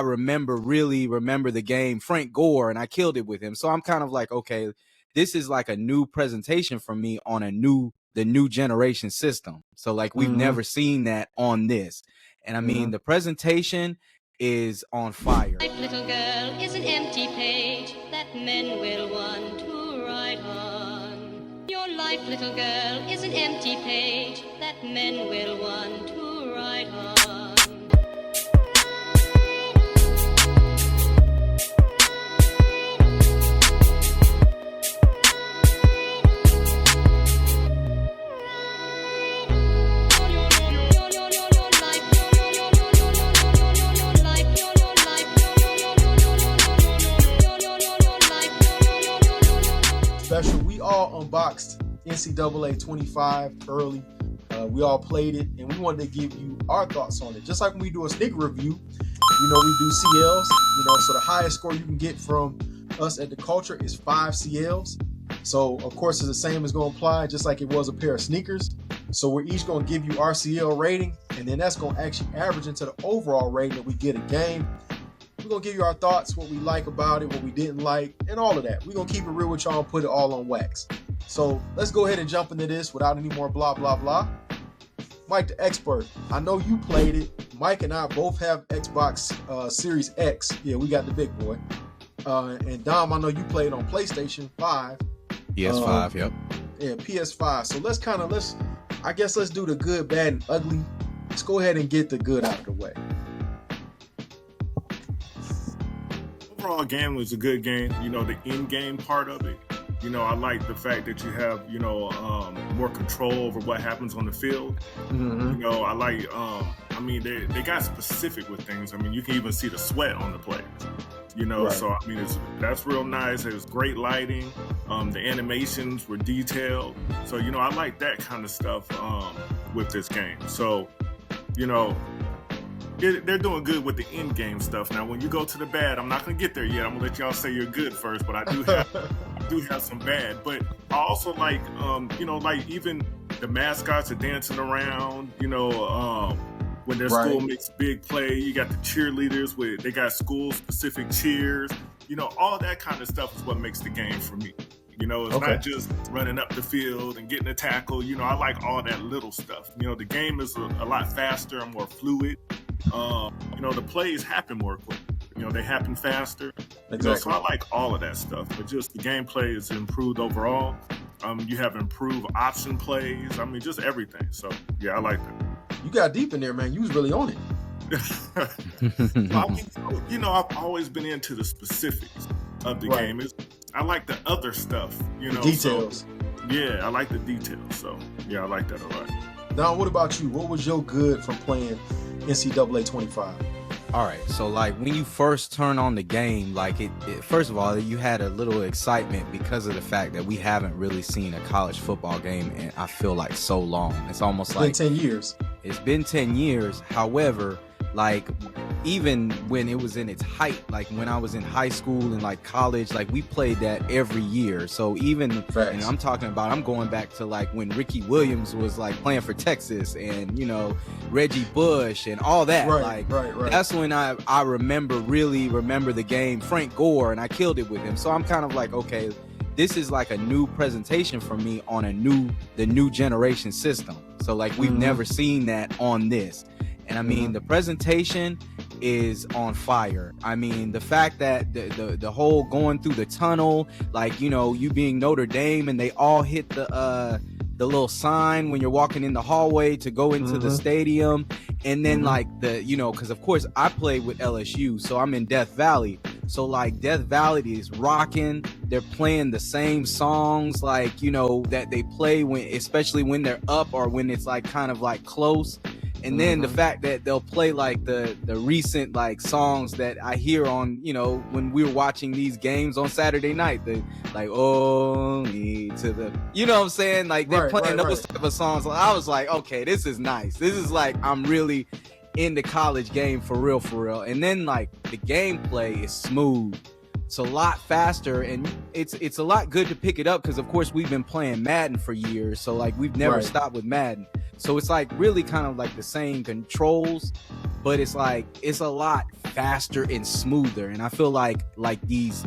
really remember the game Frank Gore, and I killed it with him. So I'm kind of like, okay, this is like a new presentation for me on the new generation system. So like we've never seen that on this. And I mean, the presentation is on fire. Life, little girl, is an empty page that men will want to write on. Your life, little girl, is an empty page that men will want to write on. Special, we all unboxed NCAA 25 early. We all played it, and we wanted to give you our thoughts on it. Just like when we do a sneaker review, we do CLs. So the highest score you can get from us at the Culture is 5 CLs. So of course, it's the same as going to apply, just like it was a pair of sneakers. So we're each going to give you our CL rating, and then that's going to actually average into the overall rating that we get a game. We're going to give you our thoughts, what we like about it, what we didn't like, and all of that. We're going to keep it real with y'all and put it all on wax. So let's go ahead and jump into this without any more blah, blah, blah. Mike, the expert, I know you played it. Mike and I both have Xbox Series X. Yeah, we got the big boy. And Dom, I know you played on PlayStation 5. PS5, yep. Yeah, PS5. So let's do the good, bad, and ugly. Let's go ahead and get the good out of the way. Overall game was a good game. The in-game part of it. I like the fact that you have, more control over what happens on the field. I like, they got specific with things. You can even see the sweat on the players. Right. So that's real nice. It was great lighting. The animations were detailed. So I like that kind of stuff with this game. So they're doing good with the in-game stuff. Now, when you go to the bad, I'm not going to get there yet. I'm going to let y'all say you're good first, but I do have some bad. But I also like, like even the mascots are dancing around, when their school makes big play. You got the cheerleaders they got school-specific cheers. All that kind of stuff is what makes the game for me. It's not just running up the field and getting a tackle. I like all that little stuff. The game is a lot faster and more fluid. The plays happen more quick. They happen faster. Exactly. So I like all of that stuff. But just the gameplay is improved overall. You have improved option plays. Just everything. So yeah, I like that. You got deep in there, man. You was really on it. I've always been into the specifics of the game. I like the other stuff. The details. So, yeah, I like the details. So yeah, I like that a lot. Now, what about you? What was your good from playing NCAA 25? All right, so like when you first turn on the game, like it first of all, you had a little excitement because of the fact that we haven't really seen a college football game in, I feel like, so long. It's almost like 10 years. It's been 10 years. However, like even when it was in its height, like when I was in high school and like college, like we played that every year. So even, and I'm going back to like when Ricky Williams was like playing for Texas and, Reggie Bush and all that. Right. That's when I really remember the game Frank Gore, and I killed it with him. So I'm kind of like, okay, this is like a new presentation for me on the new generation system. So like we've never seen that on this. And the presentation is on fire. The fact that the whole going through the tunnel, like, you being Notre Dame and they all hit the little sign when you're walking in the hallway to go into the stadium. And then like because of course I played with LSU, so I'm in Death Valley. So like Death Valley is rocking. They're playing the same songs like, that they play especially when they're up or when it's like kind of like close. And then the fact that they'll play like the recent like songs that I hear on, when we were watching these games on Saturday night, only to the, what I'm saying? Like they're playing those type of songs. I was like, okay, this is nice. This is like, I'm really in the college game for real. And then like the gameplay is smooth. It's a lot faster, and it's a lot good to pick it up because of course we've been playing Madden for years. So like we've never stopped with Madden. So it's like really kind of like the same controls, but it's like it's a lot faster and smoother. And I feel like these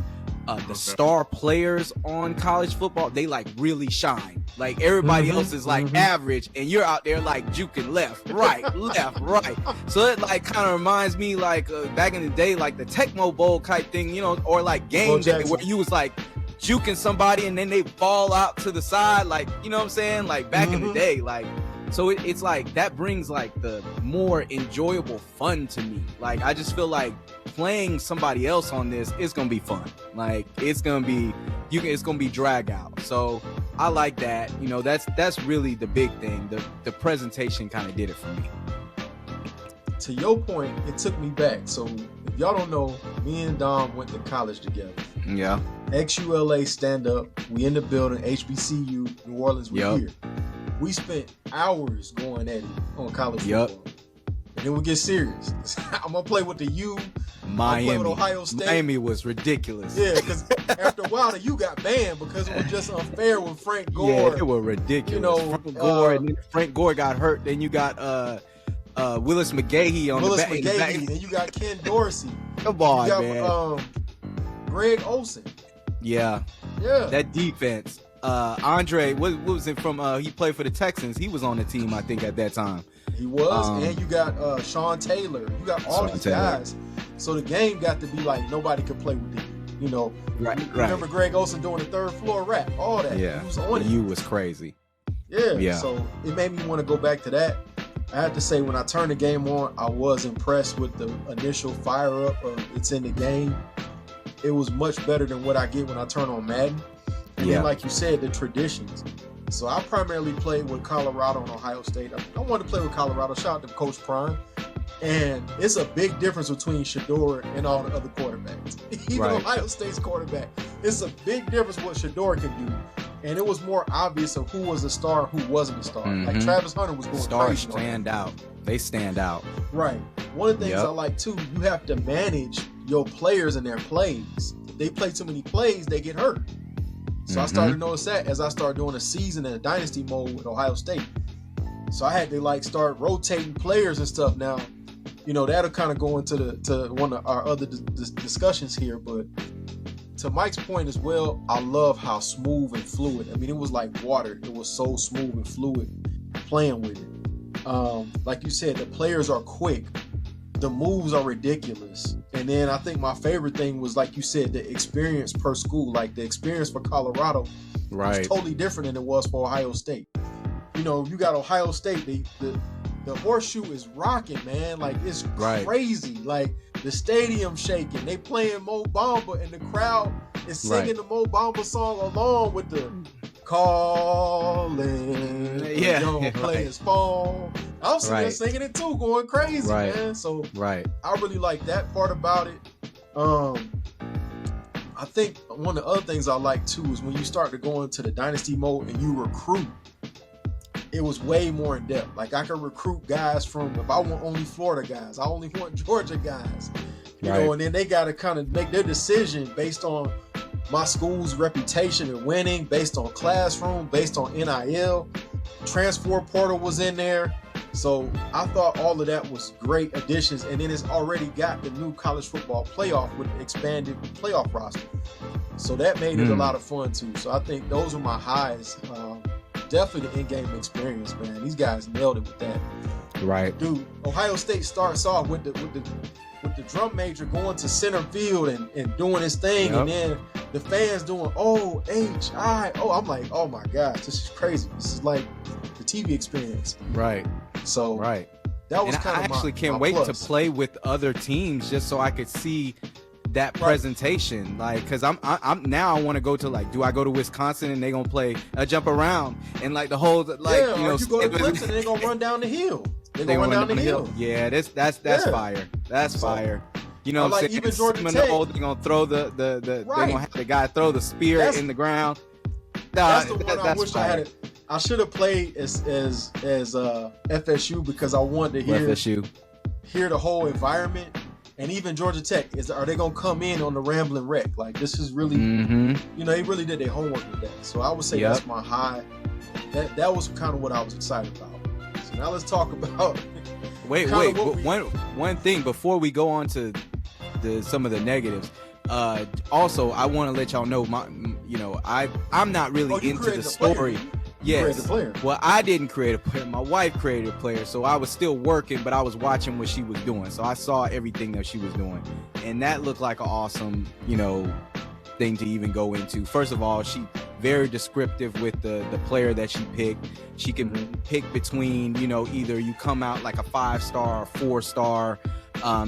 the star players on college football, they like really shine. Like everybody else is like average, and you're out there like juking left, right. So it like kind of reminds me like back in the day, like the Tecmo Bowl type thing, you know, or like game day where you was like juking somebody and then they fall out to the side, like, you know what I'm saying? Like back in the day, like, so it's like that brings like the more enjoyable fun to me. Like I just feel like playing somebody else on this is gonna be fun. Like it's gonna be drag out. So I like that. You know, that's really the big thing. The presentation kind of did it for me. To your point, it took me back. So if y'all don't know, me and Dom went to college together. Yeah. XULA stand up. We in the building. HBCU, New Orleans. We here. We spent hours going at it on college football. And then we get serious. I'm gonna play with the U. Miami. Play with Ohio State. Miami was ridiculous. Yeah, because after a while, the U got banned because it was just unfair with Frank Gore. Yeah, it was ridiculous. You know, Frank Gore, and then Frank Gore got hurt. Then you got Willis McGahee on the back. Then you got Ken Dorsey. Come on, you got, man. Greg Olsen. Yeah. That defense. Andre, what was it from? He played for the Texans. He was on the team, I think, at that time. He was, and you got Sean Taylor. You got all these guys. So the game got to be like nobody could play with it. You know, remember Greg Olsen doing the third floor rap, all that. Yeah, he was on it. You was crazy. Yeah. So it made me want to go back to that. I have to say, when I turned the game on, I was impressed with the initial fire up of it's in the game. It was much better than what I get when I turn on Madden. And then, like you said, the traditions. So I primarily played with Colorado and Ohio State. I wanted to play with Colorado. Shout out to Coach Prime. And it's a big difference between Shador and all the other quarterbacks. Even Ohio State's quarterback. It's a big difference what Shador can do. And it was more obvious of who was a star and who wasn't a star. Like Travis Hunter was going Stars crazy. stand out. They stand out. Right. One of the things I like too, you have to manage your players and their plays. If they play too many plays, they get hurt. So I started to notice that as I started doing a season in a dynasty mode with Ohio State. So I had to like start rotating players and stuff. Now, you know, that'll kind of go into to one of our other discussions here. But to Mike's point as well, I love how smooth and fluid. I mean, it was like water. It was so smooth and fluid playing with it. Like you said, the players are quick. The moves are ridiculous. And then I think my favorite thing was, like you said, the experience per school. Like the experience for Colorado was totally different than it was for Ohio State. You know, you got Ohio State, the horseshoe is rocking, man. Like it's crazy. Like the stadium shaking. They playing Mo Bamba and the crowd is singing the Mo Bamba song along with the calling. Young players fall. I was sitting there singing it too, going crazy, man. So I really like that part about it. I think one of the other things I like too is when you start to go into the dynasty mode and you recruit. It was way more in depth. Like I could recruit guys from, if I want only Florida guys, I only want Georgia guys, you know, and then they got to kind of make their decision based on my school's reputation and winning, based on classroom, based on NIL. Transfer portal was in there. So I thought all of that was great additions. And then it's already got the new college football playoff with the expanded playoff roster. So that made it a lot of fun too. So I think those were my highs. Definitely the in-game experience, man. These guys nailed it with that. Right. Dude, Ohio State starts off with the drum major going to center field and doing his thing, and then the fans doing O-H-I-O. I'm like, oh my gosh, this is crazy. This is like the TV experience. Right. So that was kind of I actually can't wait to play with other teams just so I could see that presentation, like, because I'm now I want to go to, like, do I go to Wisconsin and they gonna play a jump around and like the whole, like, you know, you go to Clemson and they gonna run down the hill. They gonna run down the hill. Yeah, that's fire. That's fire. You know, what I'm saying? Even Georgia Tech, they're gonna throw the they're gonna have the guy throw the spear in the ground. That's the one I wish I had it. I should have played as FSU because I wanted to hear the whole environment. And even Georgia Tech, are they gonna come in on the Rambling Wreck? Like, this is really, you know, they really did their homework with that. So I would say that's my high. That was kind of what I was excited about. So now let's talk about wait. One thing before we go on to some of the negatives. Also, I want to let y'all know I'm not really into the story. Yes. Well, I didn't create a player. My wife created a player, so I was still working, but I was watching what she was doing. So I saw everything that she was doing, and that looked like an awesome, thing to even go into. First of all, she very descriptive with the player that she picked. She can pick between, either you come out like a 5-star or 4-star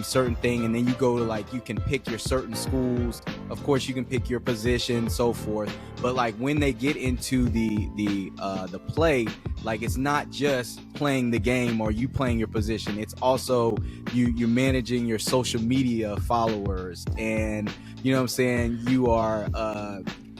certain thing, and then you go to you can pick your certain schools. Of course, you can pick your position, so forth. But when they get into the play, it's not just playing the game or you playing your position. It's also you're managing your social media followers, and you are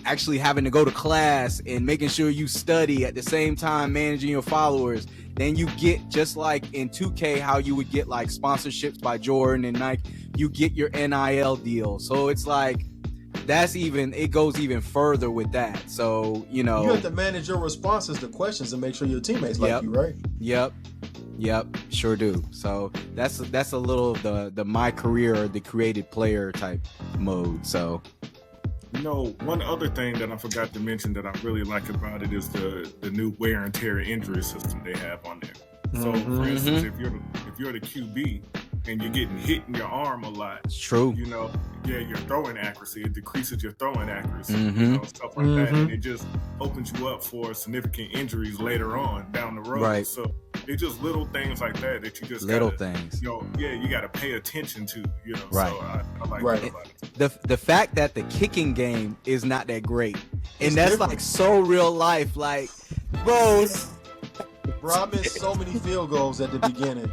actually having to go to class and making sure you study at the same time managing your followers. Then you get, just like in 2K, how you would get sponsorships by Jordan and Nike, you get your NIL deal. So it's it goes even further with that. So, you have to manage your responses to questions and make sure your teammates like you, right? Yep, sure do. So that's a little of the my career or the created player type mode. So one other thing that I forgot to mention that I really like about it is the new wear and tear injury system they have on there. So, for instance, if you're the QB and you're getting hit in your arm a lot, it's true. Your throwing accuracy, it decreases your throwing accuracy, stuff like that, and it just opens you up for significant injuries later on down the road. Right. So it's just little things like that you just things. You got to pay attention to. Right. So I like that about it. The fact that the kicking game is not that great, and It's that's different. so real life. Bro, I missed so many field goals at the beginning.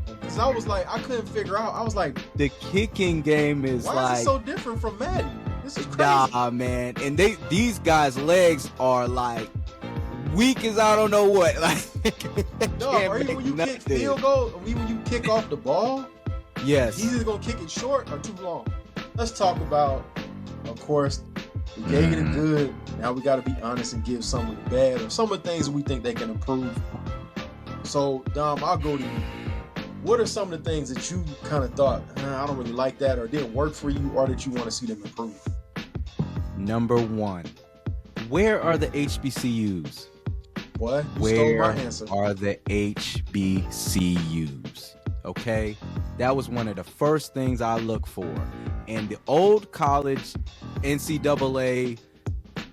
Because I was I couldn't figure out. I was like, the kicking game is why is it so different from Madden? This is crazy. Nah, man. And these guys' legs are weak as I don't know what. No, or even when you kick field goal, or even when you kick off the ball, yes, he's either gonna kick it short or too long. Let's talk about, of course, we gave it a good. Now we got to be honest and give some of the bad or some of the things that we think they can improve. So, Dom, I'll go to you. What are some of the things that you kind of thought, I don't really like that, or didn't work for you, or that you want to see them improve? Number one, where are the HBCUs? What? You Where stole my answer. are the HBCUs? Okay, that was one of the first things I look for. And the old college NCAA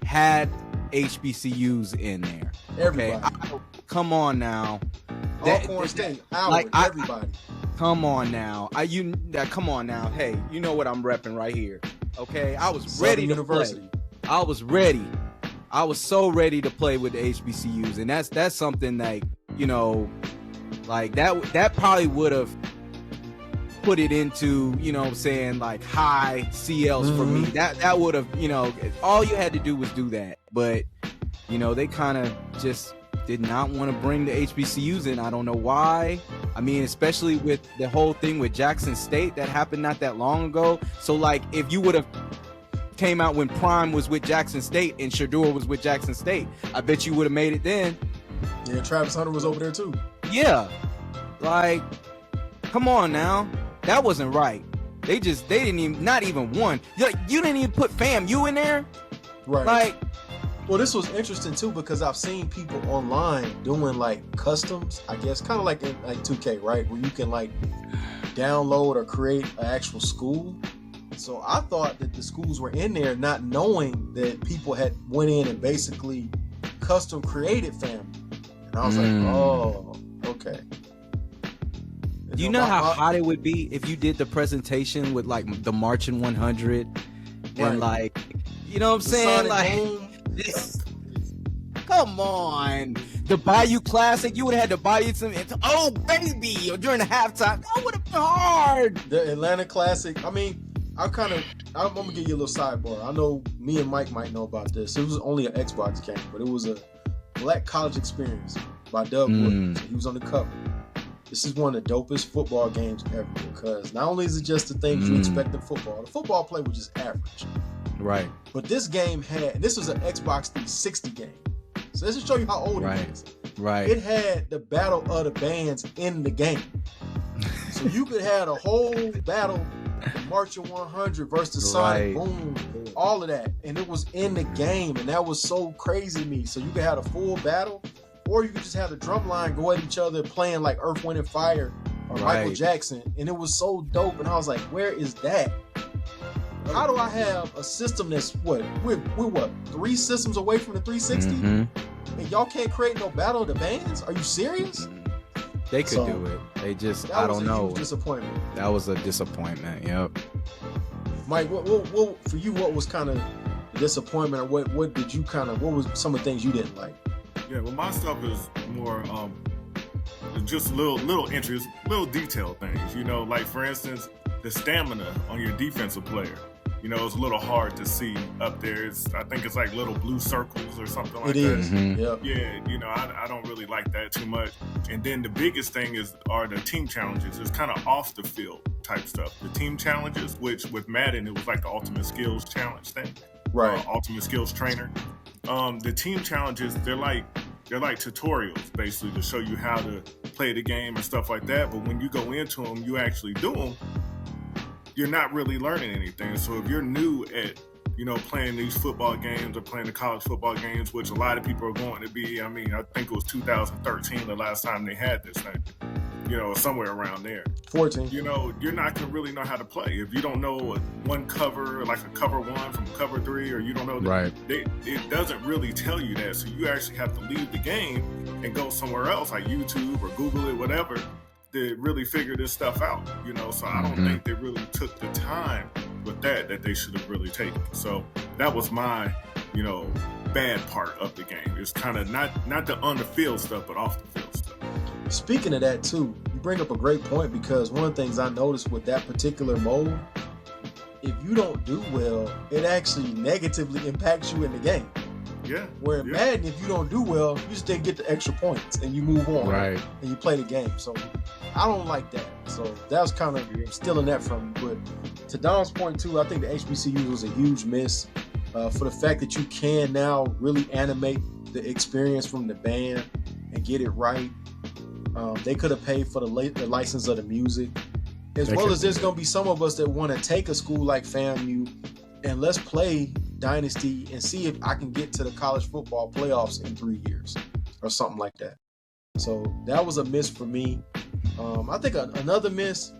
had HBCUs in there. Everybody. Okay, come on now. Alcorn State, Howard, everybody. Come on now. Come on now. Hey, you know what I'm repping right here. Okay, I was Southern ready to University. play. I was ready. I was so ready to play with the HBCUs, and that's something that that probably would have put it into high CLs for me. That would have all you had to do was do that, but they kind of just did not want to bring the HBCUs in. I don't know why. I mean, especially with the whole thing with Jackson State that happened not that long ago. So if you would have came out when Prime was with Jackson State and Shador was with Jackson State, I bet you would have made it then. Yeah, Travis Hunter was over there too. Yeah. Come on now. That wasn't right. They didn't even, not even one. You didn't even put FAMU in there? Right. Well, this was interesting too because I've seen people online doing customs, I guess, kind of like in 2K, right? Where you can download or create an actual school. So I thought that the schools were in there not knowing that people had went in and basically custom created family. And I was oh, okay. And Do you know how hot it would be if you did the presentation with the Marching 100 and you know what I'm saying? Come on. The Bayou Classic, you would have had to buy you some, oh baby, or during the halftime. That would have been hard. The Atlanta Classic, I mean, I'm gonna give you a little sidebar. I know me and Mike might know about this. It was only an Xbox game, but it was a Black College Experience by Doug Wood. So he was on the cover. This is one of the dopest football games ever because not only is it just the things you expect in football, the football play was just average. Right. But this game this was an Xbox 360 game. So this will show you how old it is. Right. It had the Battle of the Bands in the game. So you could have a whole battle, the March of 100 versus the Sonic Boom, all of that. And it was in the game. And that was so crazy to me. So you could have a full battle, or you could just have the drum line go at each other playing like Earth, Wind, and Fire or Michael Jackson. And it was so dope. And I was like, where is that? How do I have a system that's we're what, 3 systems away from the 360? And y'all can't create no Battle of the Bands? Are you serious? They could do it. They just, I don't know. Huge disappointment. That was a disappointment. Yep. Mike, what for you? What was kind of disappointment, or what did you kind of? What was some of the things you didn't like? Yeah, well, my stuff is more just little entries, little detail things. You know, like for instance, the stamina on your defensive player. You know, it's a little hard to see up there. I think it's like little blue circles or something like that. It is. Yep. Yeah, you know, I don't really like that too much. And then the biggest thing are the team challenges. It's kind of off the field type stuff. The team challenges, which with Madden, it was like the Ultimate Skills Challenge thing. Right. Ultimate Skills Trainer. The team challenges, they're like tutorials basically to show you how to play the game and stuff like that. But when you go into them, you actually do them, you're not really learning anything. So if you're new at, you know, playing these football games or playing the college football games, which a lot of people are going to be, I mean, I think it was 2013 the last time they had this thing, you know, somewhere around there. 14. You know, you're not going to really know how to play. If you don't know one cover, like a cover 1 from cover 3, or you don't know, it doesn't really tell you that. So you actually have to leave the game and go somewhere else, like YouTube or Google it, whatever, to really figure this stuff out, you know. So I don't think they really took the time with that they should have really taken. So that was my, you know, bad part of the game. It's kind of not the on the field stuff, but off the field stuff. Speaking of that too, you bring up a great point, because one of the things I noticed with that particular mode, if you don't do well, it actually negatively impacts you in the game. Yeah. Where in Madden, if you don't do well, you still get the extra points and you move on. Right. And you play the game. So I don't like that. So that was kind of stealing that from me. But to Don's point too, I think the HBCUs was a huge miss for the fact that you can now really animate the experience from the band and get it right. They could have paid for the license of the music. As well as there's going to be some of us that want to take a school like FAMU and let's play Dynasty and see if I can get to the college football playoffs in 3 years or something like that. So that was a miss for me. I think another miss,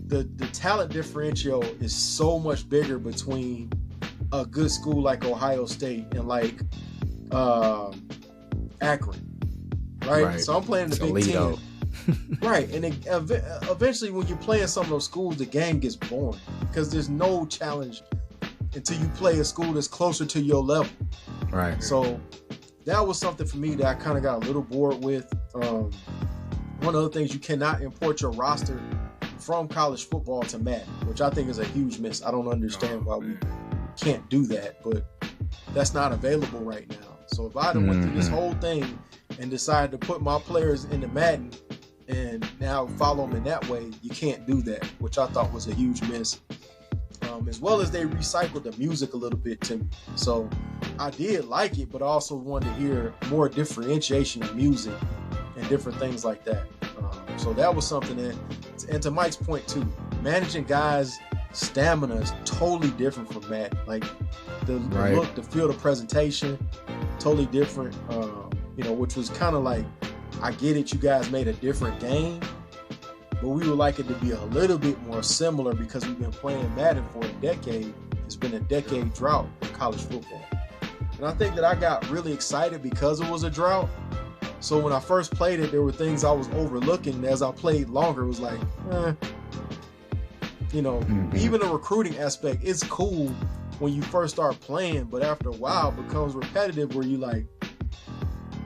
the talent differential is so much bigger between a good school like Ohio State and like Akron, right? So I'm playing the Big Ten. Right, and eventually when you're playing some of those schools, the game gets boring because there's no challenge until you play a school that's closer to your level. Right. So that was something for me that I kind of got a little bored with. One of the things, you cannot import your roster from college football to Madden, which I think is a huge miss. I don't understand why we can't do that, but that's not available right now. So if I went through this whole thing and decided to put my players into Madden and now follow them in that way, you can't do that, which I thought was a huge miss. As well as they recycled the music a little bit to me. So I did like it, but I also wanted to hear more differentiation in music and different things like that. So that was something that, and to Mike's point too, managing guys' stamina is totally different from Madden. Like the look, the feel, the presentation, totally different. You know, which was kind of like, I get it, you guys made a different game, but we would like it to be a little bit more similar because we've been playing Madden for a decade. It's been a decade drought in college football. And I think that I got really excited because it was a drought. So when I first played it, there were things I was overlooking. As I played longer, it was like, you know, even the recruiting aspect is cool when you first start playing, but after a while it becomes repetitive where you like,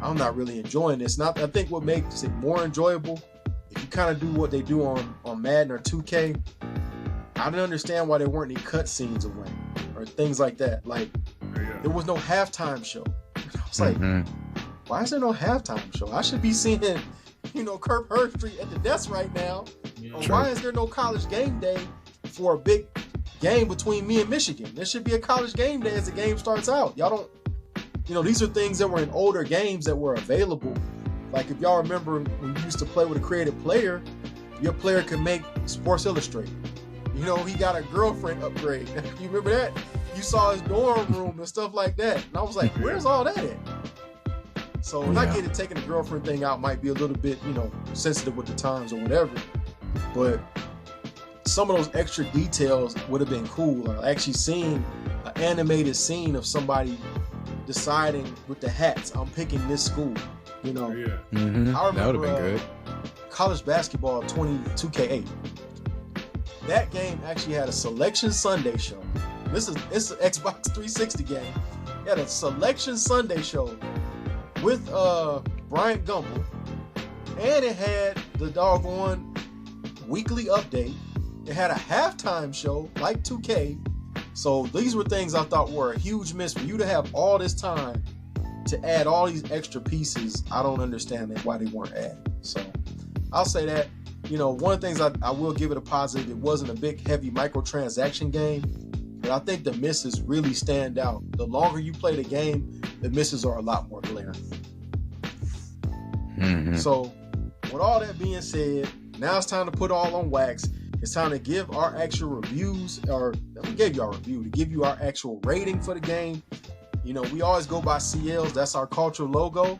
I'm not really enjoying this. And I think what makes it more enjoyable, if you kind of do what they do on Madden or 2K, I didn't understand why there weren't any cutscenes away or things like that. Like, there was no halftime show. I was like, why is there no halftime show? I should be seeing, you know, Kirk Herbstreit at the desk right now. Or why is there no college game day for a big game between me and Michigan? There should be a college game day as the game starts out. Y'all don't, you know, these are things that were in older games that were available. Like if y'all remember when you used to play with a creative player, your player can make Sports Illustrated. You know, he got a girlfriend upgrade. You remember that? You saw his dorm room and stuff like that. And I was like, where's all that at? So, and I get it, taking the girlfriend thing out might be a little bit, you know, sensitive with the times or whatever. But some of those extra details would have been cool. Actually seeing an animated scene of somebody deciding with the hats, I'm picking this school. You know, Yeah. Mm-hmm. I remember That would have been good. college basketball 2K8. That game actually had a Selection Sunday show. It's an Xbox 360 game. It had a Selection Sunday show with Bryant Gumbel, and it had the doggone weekly update. It had a halftime show like 2K. So these were things I thought were a huge miss. For you to have all this time to add all these extra pieces, I don't understand why they weren't added. So I'll say that, you know, one of the things I will give it a positive, it wasn't a big heavy microtransaction game, but I think the misses really stand out. The longer you play the game, the misses are a lot more glaring. Mm-hmm. So with all that being said, now it's time to put all on wax. It's time to give our actual reviews, or we gave you our review, to give you our actual rating for the game. You know, we always go by CLs. That's our cultural logo.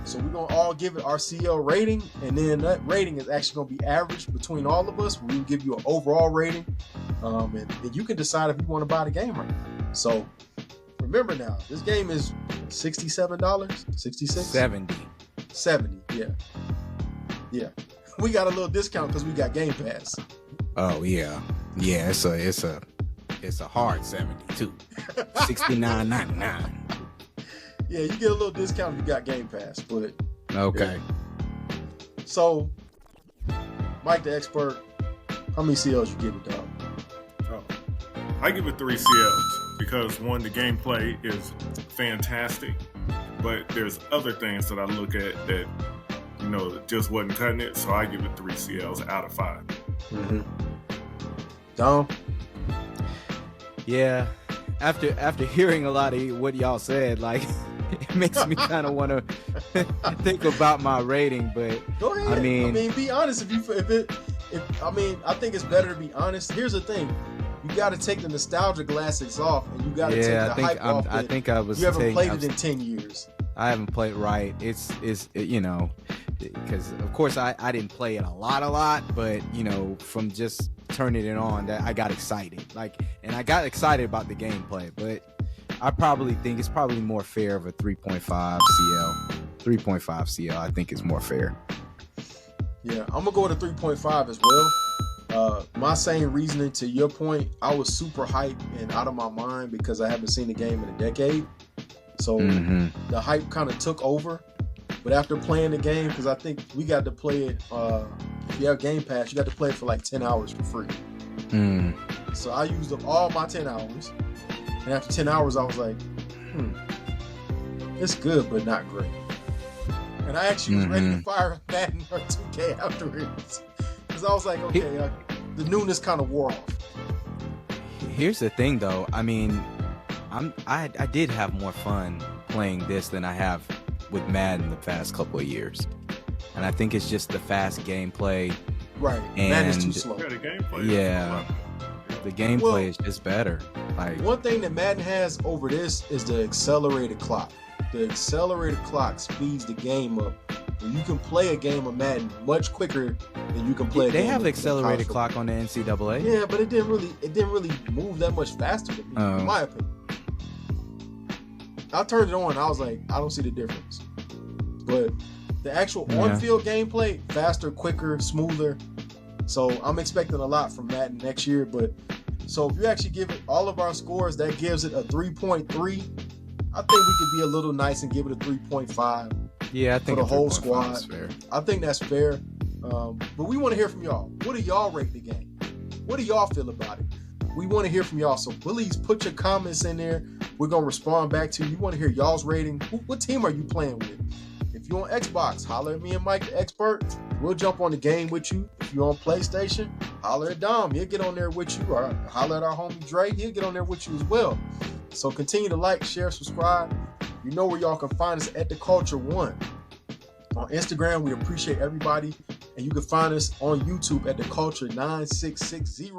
So we're going to all give it our CL rating, and then that rating is actually going to be averaged between all of us. We'll give you an overall rating, and you can decide if you want to buy the game or not. So remember now, this game is $67, 66, 70. Yeah. We got a little discount because we got Game Pass. Oh yeah. It's a hard 72. $69.99. Yeah, you get a little discount if you got Game Pass, but Okay. yeah. So, Mike the expert, how many CLs you give it, dog? Oh. I give it 3 CLs because one, the gameplay is fantastic, but there's other things that I look at that, you know, that just wasn't cutting it. So I give it 3 CLs out of 5. Mm-hmm. Dom? Yeah. After hearing a lot of what y'all said, like it makes me kind of want to think about my rating, but Go ahead. I mean, be honest. I think it's better to be honest. Here's the thing: you got to take the nostalgia glasses off, and you got to take the hype off. I think I was. You haven't played it in 10 years. I haven't played right. It's you know, because of course I didn't play it a lot, but you know, from just turning it on, that I got excited. And I got excited about the gameplay, but I probably think it's probably more fair of a 3.5 CL. 3.5 CL, I think is more fair. Yeah, I'm gonna go with a 3.5 as well. My same reasoning to your point. I was super hyped and out of my mind because I haven't seen the game in a decade. So the hype kind of took over. But after playing the game, because I think we got to play it, if you have Game Pass, you got to play it for like 10 hours for free. So I used up all my 10 hours. And after 10 hours, I was like, it's good, but not great. And I actually was ready to fire Madden or 2K afterwards. Because I was like, okay, the newness kind of wore off. Here's the thing, though. I mean, I did have more fun playing this than I have with Madden the past couple of years. And I think it's just the fast gameplay. Right. And Madden's too slow. Yeah, the gameplay. The gameplay is just better. Like, one thing that Madden has over this is the accelerated clock. The accelerated clock speeds the game up. And you can play a game of Madden much quicker than you can play. They have accelerated clock on the NCAA. Yeah, but it didn't really move that much faster to me, in my opinion. I turned it on. I was like, I don't see the difference. But the actual on-field gameplay, faster, quicker, smoother. So I'm expecting a lot from Madden next year. But so if you actually give it all of our scores, that gives it a 3.3. I think we could be a little nice and give it a 3.5. Yeah, I think for the whole squad. Is fair. I think that's fair. But we want to hear from y'all. What do y'all rate the game? What do y'all feel about it? We want to hear from y'all. So please put your comments in there. We're going to respond back to you. We want to hear y'all's rating. What team are you playing with? If you're on Xbox, holler at me and Mike the expert. We'll jump on the game with you. If you're on PlayStation, holler at Dom. He'll get on there with you. Or holler at our homie Dre. He'll get on there with you as well. So continue to like, share, subscribe. You know where y'all can find us at The Culture One. On Instagram, we appreciate everybody And you can find us on YouTube at The Culture 9660.